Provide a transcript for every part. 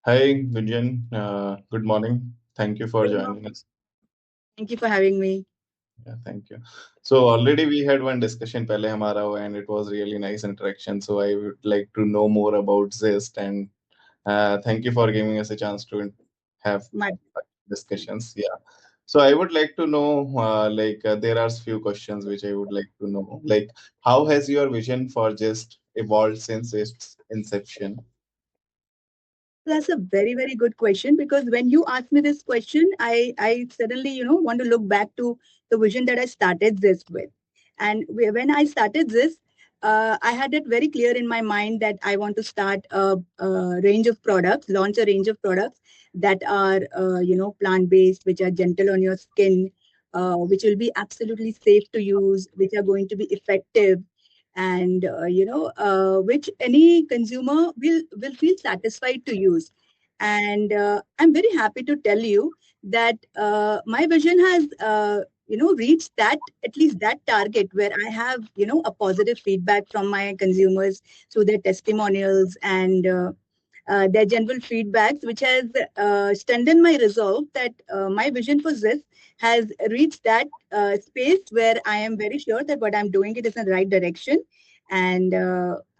Hi, Gunjan. Good morning. Thank you for Good joining morning. us. Thank you for having me. Yeah, thank you. So already we had one discussion पहले हमारा हुआ and it was really nice interaction. So I would like to know more about Zest and thank you for giving us a chance to have My discussions. Yeah. So I would like to know there are few questions which I would like to know. Like how has your vision for Zest evolved since its inception? That's a very, very good question because when you ask me this question, I suddenly, want to look back to the vision that I started this with. And when I started this, I had it very clear in my mind that I want to start a range of products, launch a range of products that are, plant-based, which are gentle on your skin, which will be absolutely safe to use, which are going to be effective, and which any consumer will feel satisfied to use. And I'm very happy to tell you that my vision has reached that, at least that target, where I have a positive feedback from my consumers through their testimonials and their general feedbacks, which has strengthened my resolve that my vision for this has reached that space where I am very sure that what I'm doing it is in the right direction. And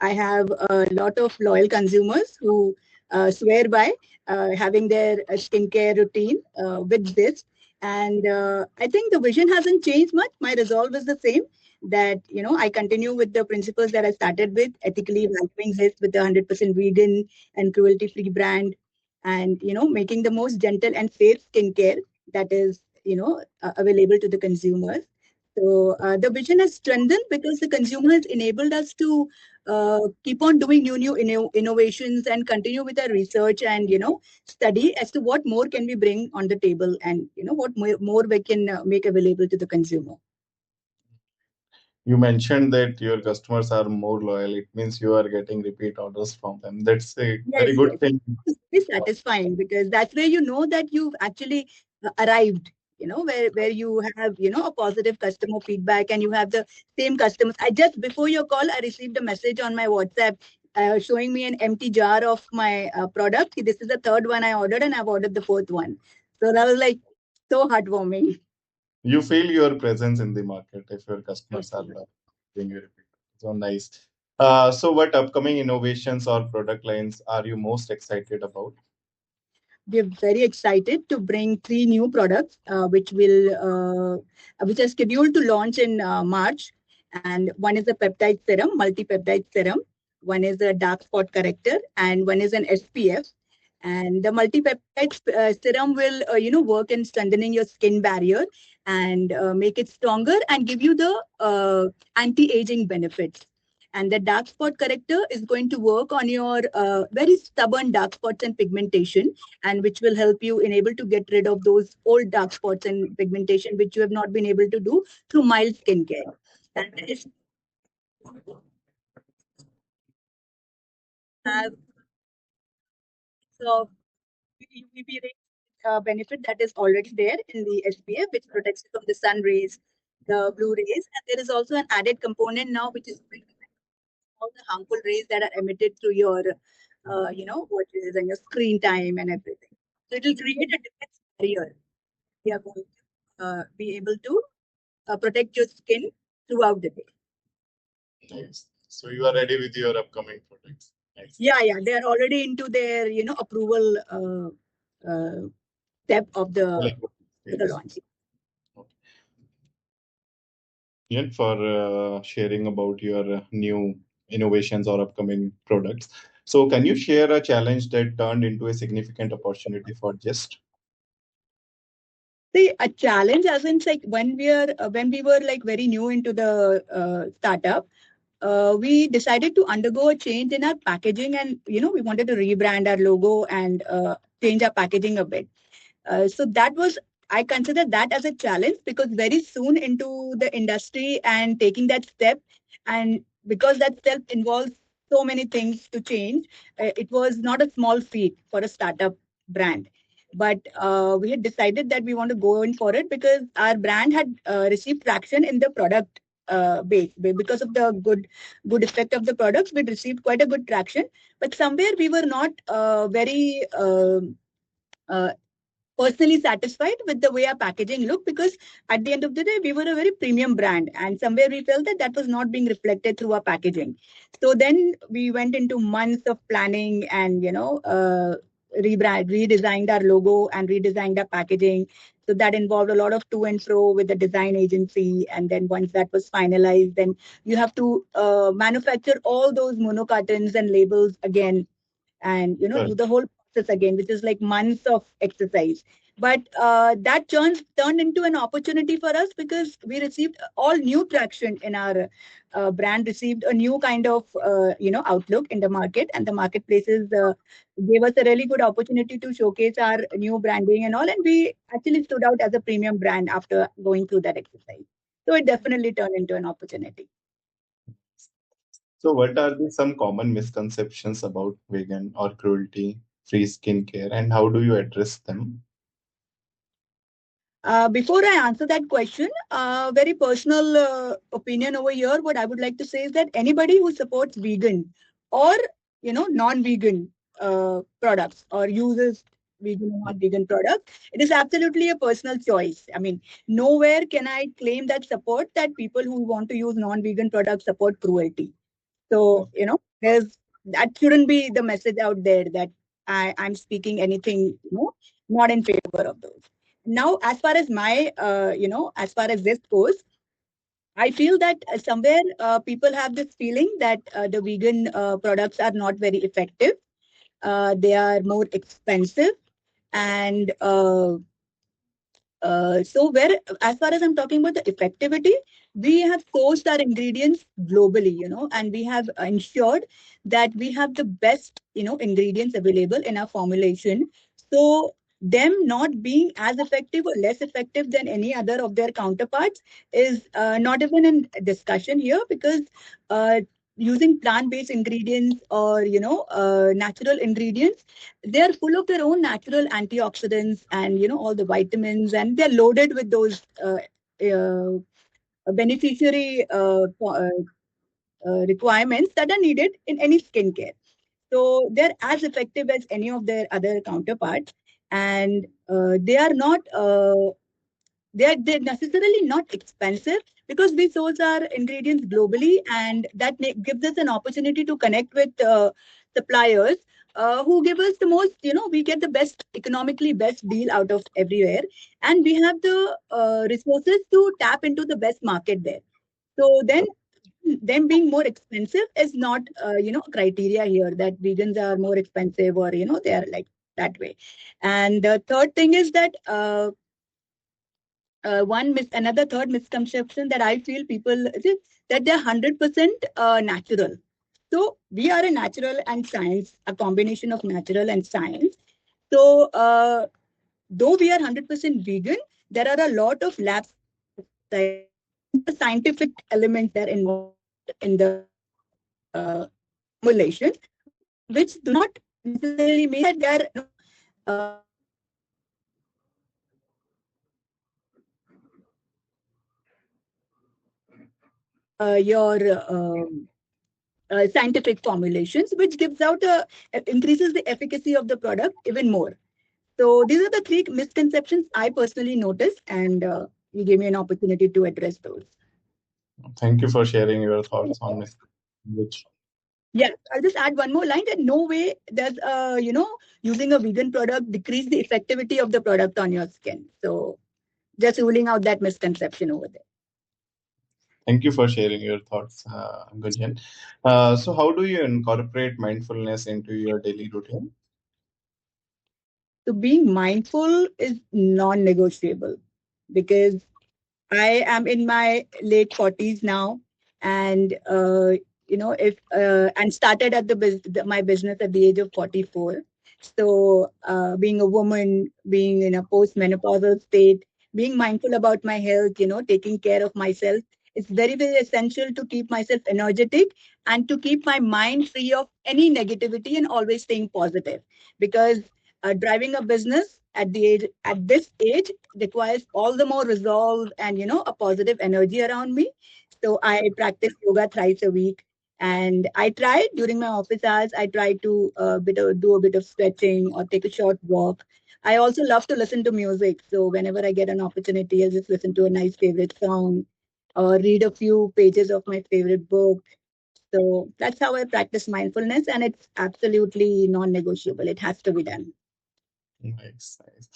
I have a lot of loyal consumers who swear by having their skincare routine with this. And I think the vision hasn't changed much. My resolve is the same, that I continue with the principles that I started with, ethically valuing this with the 100% vegan and cruelty-free brand, and making the most gentle and safe skincare that is available to the consumers. So the vision has strengthened because the consumer has enabled us to keep on doing new innovations and continue with our research and study as to what more can we bring on the table, and what more we can make available to the consumer. You mentioned that your customers are more loyal. It means you are getting repeat orders from them. That's a Yes, very good yes. thing. It's very satisfying because that's where you know that you've actually arrived, where you have, a positive customer feedback and you have the same customers. I just, before your call, I received a message on my WhatsApp showing me an empty jar of my product. This is the third one I ordered and I've ordered the fourth one. So that was like so heartwarming. You feel your presence in the market if your customers are giving you repeat. So nice. So what upcoming innovations or product lines are you most excited about? We're very excited to bring three new products, which are scheduled to launch in March. And one is a peptide serum, multi-peptide serum. One is a dark spot corrector, and one is an SPF. And the multi-peptide serum will, work in strengthening your skin barrier and make it stronger and give you the anti-aging benefits. And the dark spot corrector is going to work on your very stubborn dark spots and pigmentation, and which will help you enable to get rid of those old dark spots and pigmentation which you have not been able to do through mild skincare. And it's have so UVB ray benefit that is already there in the SPF, which protects you from the sun rays, the blue rays, and there is also an added component now which is going to prevent all the harmful rays that are emitted through your, what is on your screen time and everything. So it will create a defense barrier. We are going to be able to protect your skin throughout the day. Nice. So you are ready with your upcoming products. Nice. Yeah, yeah, they are already into their approval step of Like, the yes. launch. Okay. Ian, for sharing about your new innovations or upcoming products. So, can you share a challenge that turned into a significant opportunity for Just? See, a challenge as in like when we were like very new into the startup, we decided to undergo a change in our packaging, and we wanted to rebrand our logo and change our packaging a bit. So that was, I consider that as a challenge because very soon into the industry and taking that step, and because that step involves so many things to change, it was not a small feat for a startup brand. But we had decided that we want to go in for it because our brand had received traction in the product. base. Because of the good effect of the products, we received quite a good traction. But somewhere we were not very uh, personally satisfied with the way our packaging looked, because at the end of the day we were a very premium brand, and somewhere we felt that that was not being reflected through our packaging. So then we went into months of planning and redesigned our logo and redesigned our packaging. So that involved a lot of to and fro with the design agency, and then once that was finalized, then you have to manufacture all those monocartons and labels again, and do Correct. the whole process again, which is like months of exercise. But that turned into an opportunity for us, because we received all new traction in our brand, received a new kind of outlook in the market, and the marketplaces gave us a really good opportunity to showcase our new branding and all, and we actually stood out as a premium brand after going through that exercise. So it definitely turned into an opportunity. So, what are some common misconceptions about vegan or cruelty-free skincare, and how do you address them? Before I answer that question, very personal opinion over here. What I would like to say is that anybody who supports vegan or non-vegan products, or uses vegan or non-vegan products, it is absolutely a personal choice. I mean, nowhere can I claim that support that people who want to use non-vegan products support cruelty. So, there's that shouldn't be the message out there that I'm speaking anything, not in favor of those. Now, as far as as far as this goes, I feel that somewhere people have this feeling that the vegan products are not very effective. They are more expensive, and so where, as far as I'm talking about the effectivity, we have sourced our ingredients globally, and we have ensured that we have the best, ingredients available in our formulation. So them not being as effective or less effective than any other of their counterparts is not even in discussion here, because uh, using plant-based ingredients or natural ingredients, they're full of their own natural antioxidants and all the vitamins, and they're loaded with those uh, beneficiary requirements that are needed in any skincare. So they're as effective as any of their other counterparts, and they are not they're necessarily not expensive, because we source our ingredients globally, and that gives us an opportunity to connect with suppliers who give us the most, we get the best, economically best deal out of everywhere, and we have the resources to tap into the best market there. So then them being more expensive is not criteria here that vegans are more expensive, or they are like that way. And the third thing is that another third misconception that I feel people is that they're 100% natural. So we are a natural and science, a combination of natural and science. So though we are 100% vegan, there are a lot of labs, scientific elements that are involved in the formulation, which do not necessarily mean that they are your scientific formulations, which gives out increases the efficacy of the product even more. So these are the three misconceptions I personally noticed, and you gave me an opportunity to address those. Thank you for sharing your thoughts on this. Which Yeah, I'll just add one more line that no way does using a vegan product decrease the effectivity of the product on your skin. So just ruling out that misconception over there. Thank you for sharing your thoughts, Gunjan. So, how do you incorporate mindfulness into your daily routine? So being mindful is non-negotiable, because I am in my late 40s now, and if and started at my business at the age of 44. So being a woman, being in a post-menopausal state, being mindful about my health, taking care of myself, it's very, very essential to keep myself energetic and to keep my mind free of any negativity and always staying positive. Because driving a business at this age requires all the more resolve and a positive energy around me. So I practice yoga thrice a week. And I try during my office hours, I try to do a bit of stretching or take a short walk. I also love to listen to music. So whenever I get an opportunity, I'll just listen to a nice favorite song or read a few pages of my favorite book. So that's how I practice mindfulness, and it's absolutely non-negotiable. It has to be done. Nice, nice.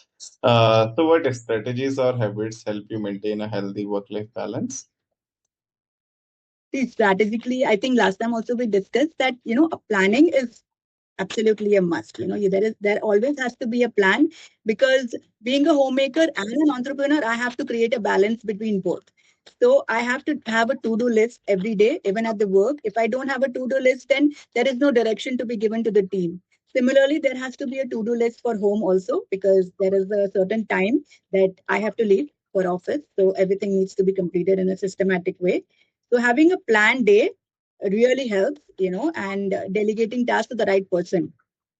So what strategies or habits help you maintain a healthy work-life balance? See, strategically, I think last time also we discussed that, a planning is absolutely a must. There always has to be a plan, because being a homemaker and an entrepreneur, I have to create a balance between both. So I have to have a to-do list every day, even at the work. If I don't have a to-do list, then there is no direction to be given to the team. Similarly, there has to be a to-do list for home also, because there is a certain time that I have to leave for office. So everything needs to be completed in a systematic way. So having a planned day really helps, and delegating tasks to the right person.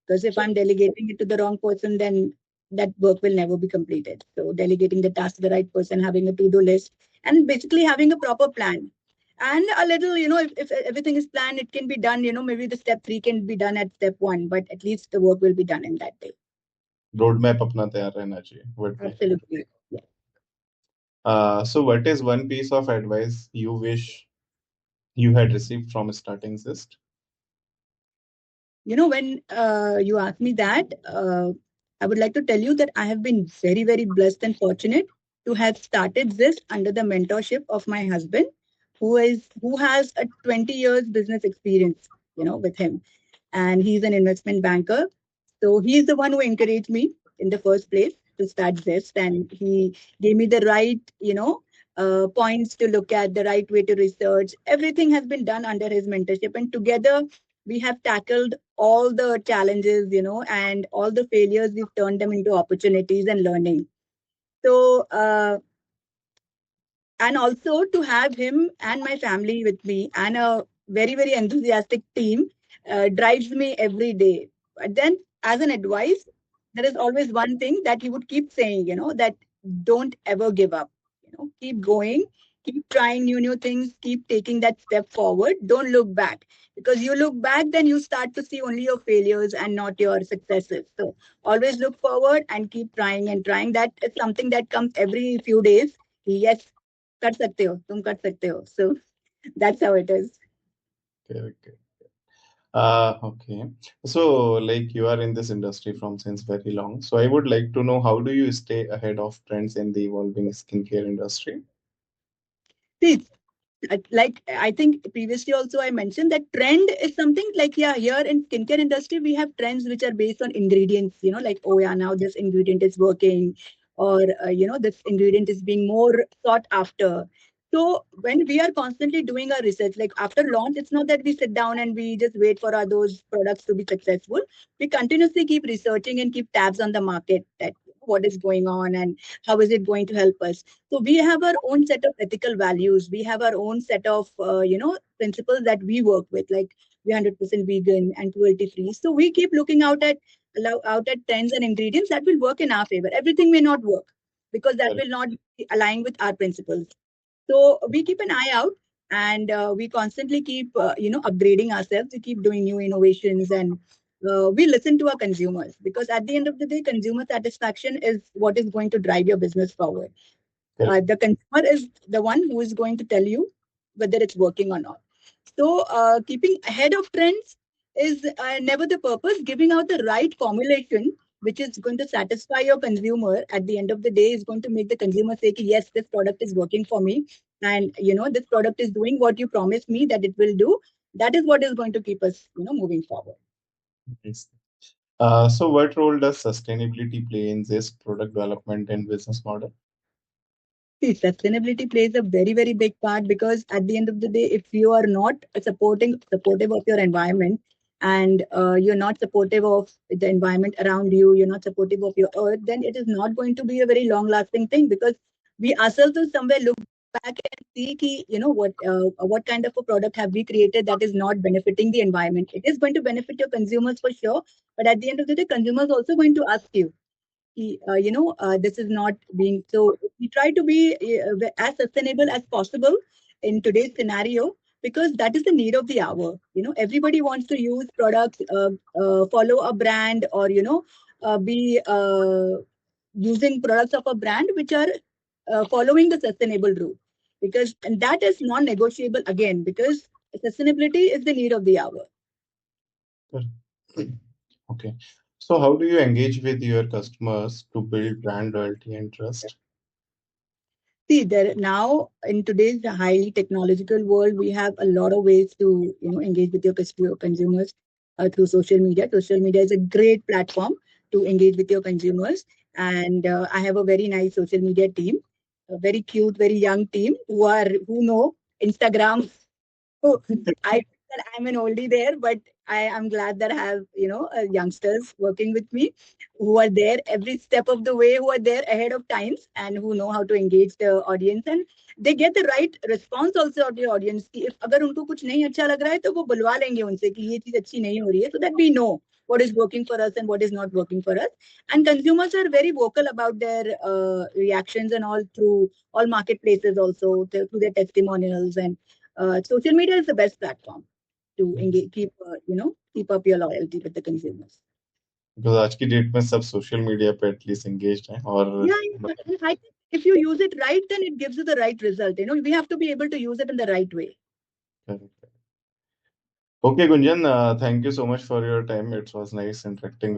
Because if I'm delegating it to the wrong person, then that work will never be completed. So delegating the task to the right person, having a to-do list, and basically having a proper plan. And a little, if everything is planned, it can be done, maybe the step 3 can be done at step 1, but at least the work will be done in that day. Road map अपना तैयार रहना चाहिए what we have. Absolutely. Yeah. So what is one piece of advice you wish you had received from starting Xyst? When you ask me that, I would like to tell you that I have been very, very blessed and fortunate to have started this under the mentorship of my husband, who has a 20 years business experience, with him, and he's an investment banker. So he's the one who encouraged me in the first place to start Zest, and he gave me the right, points to look at, the right way to research. Everything has been done under his mentorship, and together we have tackled all the challenges, and all the failures. We've turned them into opportunities and learning. So, and also to have him and my family with me and a very, very enthusiastic team drives me every day. But then, as an advice, there is always one thing that he would keep saying, that don't ever give up. Keep going, keep trying new things, keep taking that step forward. Don't look back, because you look back, then you start to see only your failures and not your successes. So always look forward and keep trying and trying. That is something that comes every few days. Yes, कर सकते हो, तुम कर सकते हो. So that's how it is. Okay, okay. Okay. So, like you are in this industry from since very long. So, I would like to know how do you stay ahead of trends in the evolving skincare industry? See, like I think previously also I mentioned that trend is something like, yeah, here in skincare industry we have trends which are based on ingredients, like, oh yeah, now this ingredient is working, or this ingredient is being more sought after. So when we are constantly doing our research, like after launch, it's not that we sit down and we just wait for those products to be successful. We continuously keep researching and keep tabs on the market, that what is going on and how is it going to help us. So we have our own set of ethical values. We have our own set of, principles that we work with, like we're 100% vegan and cruelty-free. So we keep looking out at trends and ingredients that will work in our favor. Everything may not work, because that Correct. will not be aligned with our principles. So we keep an eye out, and we constantly keep, upgrading ourselves. We keep doing new innovations, and we listen to our consumers, because at the end of the day, consumer satisfaction is what is going to drive your business forward. Correct. The consumer is the one who is going to tell you whether it's working or not. So, keeping ahead of trends is never the purpose. Giving out the right formulation, which is going to satisfy your consumer at the end of the day, is going to make the consumer say, yes, this product is working for me. And, this product is doing what you promised me that it will do. That is what is going to keep us, moving forward. Nice. So, what role does sustainability play in this product development and business model? See, sustainability plays a very, very big part, because at the end of the day, if you are not supportive of your environment, and you're not supportive of the environment around you, you're not supportive of your earth, then it is not going to be a very long lasting thing, because we ourselves will somewhere look back and see ki, what kind of a product have we created that is not benefiting the environment. It is going to benefit your consumers for sure, but at the end of the day, consumers also going to ask you, this is not being, so we try to be as sustainable as possible, in today's scenario, because that is the need of the hour. Everybody wants to use products, follow a brand, or be using products of a brand which are following the sustainable route, because and that is non-negotiable again, because sustainability is the need of the hour. Okay. So how do you engage with your customers to build brand loyalty and trust? See, there now in today's highly technological world, we have a lot of ways to engage with your consumers through social media. Social media is a great platform to engage with your consumers, and I have a very nice social media team, a very cute, very young team who know Instagram. So I feel that I'm an oldie there, but I am glad that I have youngsters working with me who are there every step of the way, who are there ahead of times, and who know how to engage the audience, and they get the right response also of the audience. कि if अगर उनको कुछ नहीं अच्छा लग रहा है तो वो बुलवा लेंगे उनसे कि ये चीज अच्छी नहीं हो रही है, so that we know what is working for us and what is not working for us. And consumers are very vocal about their reactions and all through all marketplaces, also through their testimonials, and social media is the best platform to engage, keep up your loyalty with the consumers. Because आज की date में सब social media पे at least engaged हैं और Yeah, I think if you use it right, then it gives you the right result. We have to be able to use it in the right way. Okay, Gunjan, thank you so much for your time. It was nice interacting